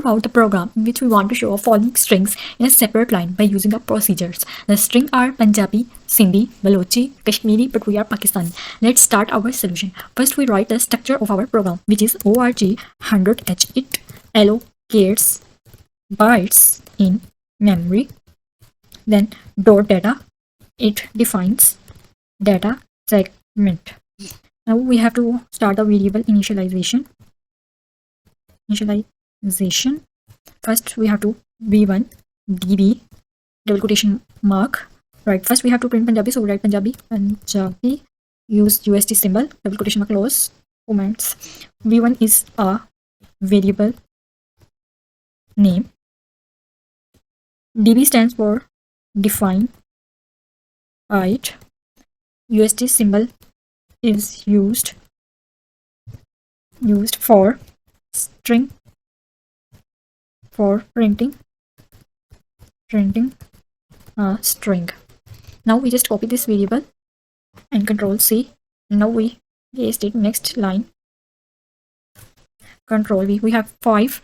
about the program in which we want to show a following strings in a separate line by using the procedures. The strings are Punjabi, Sindhi, Balochi, Kashmiri, but we are Pakistani. Let's start our solution. First, we write the structure of our program, which is org100h. It allocates bytes in memory. Then dot data, it defines data segment. Now we have to start the variable initialization. First we have to v1 db double quotation mark. Right, first we have to print Punjabi, so we write Punjabi, use USD symbol, double quotation mark, close comments. v1 is a variable name. db stands for define byte. USD symbol is used for string, for printing a string. Now we just copy this variable and control C. Now we paste it next line, control V. We have 5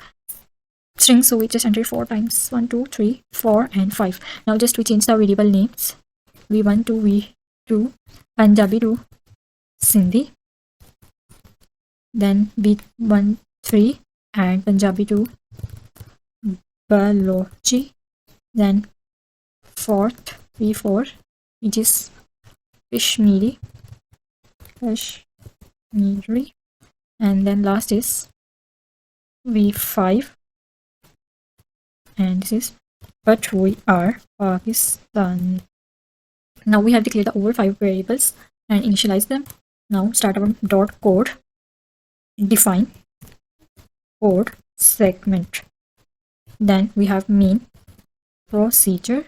strings, so we just enter 4 times, 1 2 3 4 and 5. Now just we change the variable names, v1 to v2, Punjabi to Sindhi, then v13 and Punjabi to Balochi, then fourth v4, which is Kashmiri, and then last is v5, and this is but we are Pakistan. Now we have declared the over 5 variables and initialize them. Now start our dot code, define code segment. Then we have main procedure.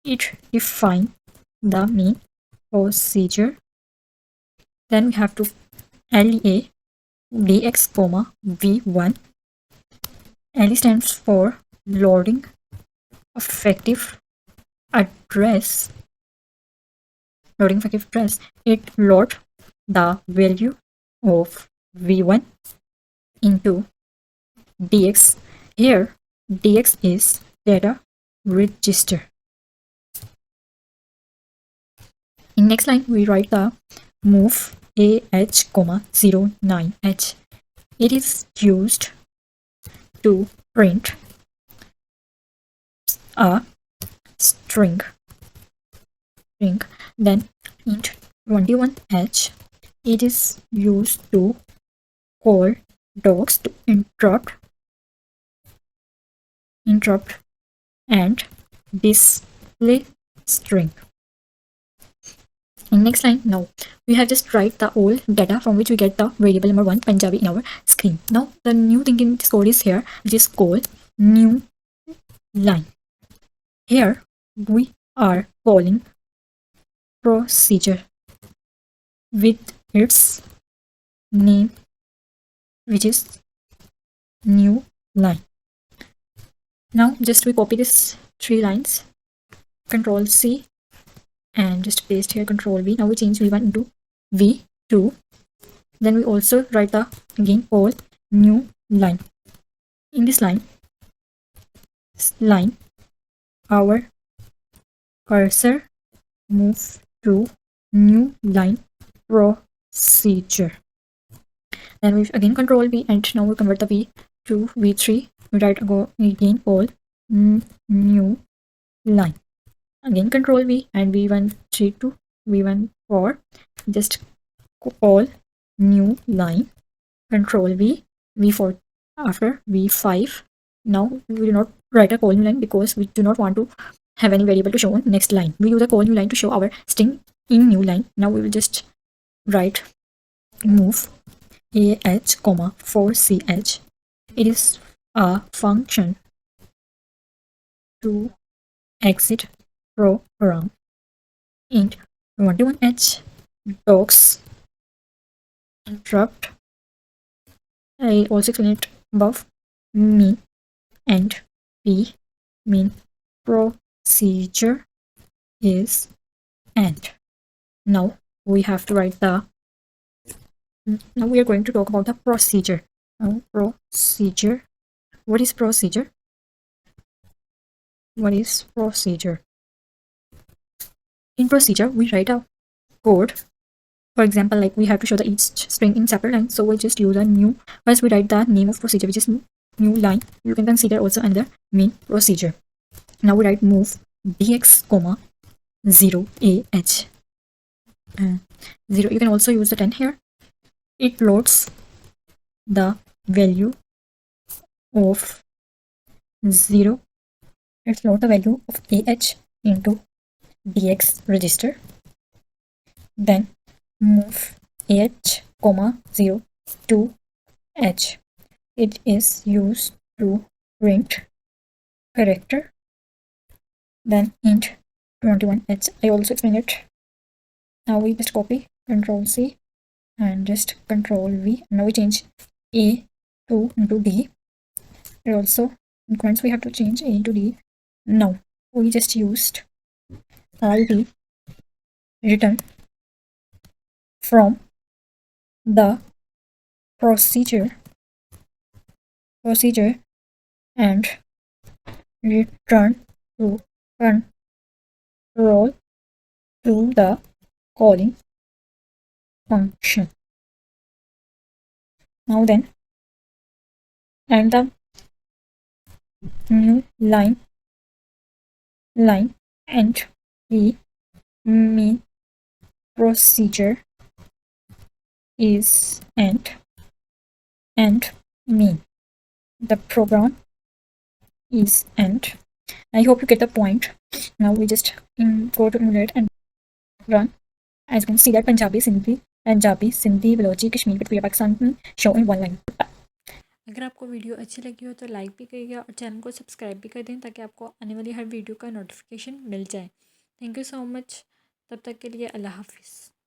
It define the main procedure. Then we have to LA dx comma v1. LE stands for loading effective address. It load the value of v1 into dx. Here dx is data register. In next line we write the move ah,09h. It is used to print a string. Then int 21h, it is used to call docs to interrupt and display string. In next line, now we have just write the old data from which we get the variable number 1 Punjabi in our screen. Now the new thing in this code is here, which is called new line. Here we are calling procedure with its name, which is new line. Now just we copy this 3 lines, control C, and just paste here, control V. Now we change v1 into v2. Then we also write the again all new line. In this line our cursor move to new line procedure. Then we again control V, and now we convert the V to v3. We write again all new line. Again control V, and v13 to v14, just all new line, control V, v4 after v5. Now we do not write a call new line because we do not want to have any variable to show on next line. We use a call new line to show our string in new line. Now we will just write move ah,4ch. It is a function to exit program. Int 21h docs interrupt. I also explained it above. Mean and p mean procedure is end. Now we have to write the now we are going to talk about the procedure. Procedure what is procedure? What is procedure? In procedure, we write a code. For example, like we have to show the each string in separate lines, so we'll just use a new. First, we write the name of procedure, which is new line. You can consider also another main procedure. Now we write move dx comma 0 ah 0. You can also use the 10 here. It loads the value of 0. Let's load the value of ah into dx register. Then move ah comma 0 to h. It is used to print character. Then int 21h. I also explained it. Now we just copy Control C and just Control V. Now we change A to into D. And also in comments we have to change A into D. Now we just used ID return from the procedure and return to control to the calling function. Now then, and the new line and the main procedure is and mean. The program is and. I hope you get the point. Now we just go to emulate and run. As you can see that Punjabi, Sindhi, Balochi, Kashmiri, Patpura, Pakistan में show in one line. अगर आपको video अच्छी लगी हो तो like भी करिएगा और चैनल को सब्सक्राइब भी कर दें ताकि आपको आने वाली हर वीडियो का नोटिफिकेशन मिल जाए। Thank you so much. तब तक के लिए अल्लाह हाफिज़।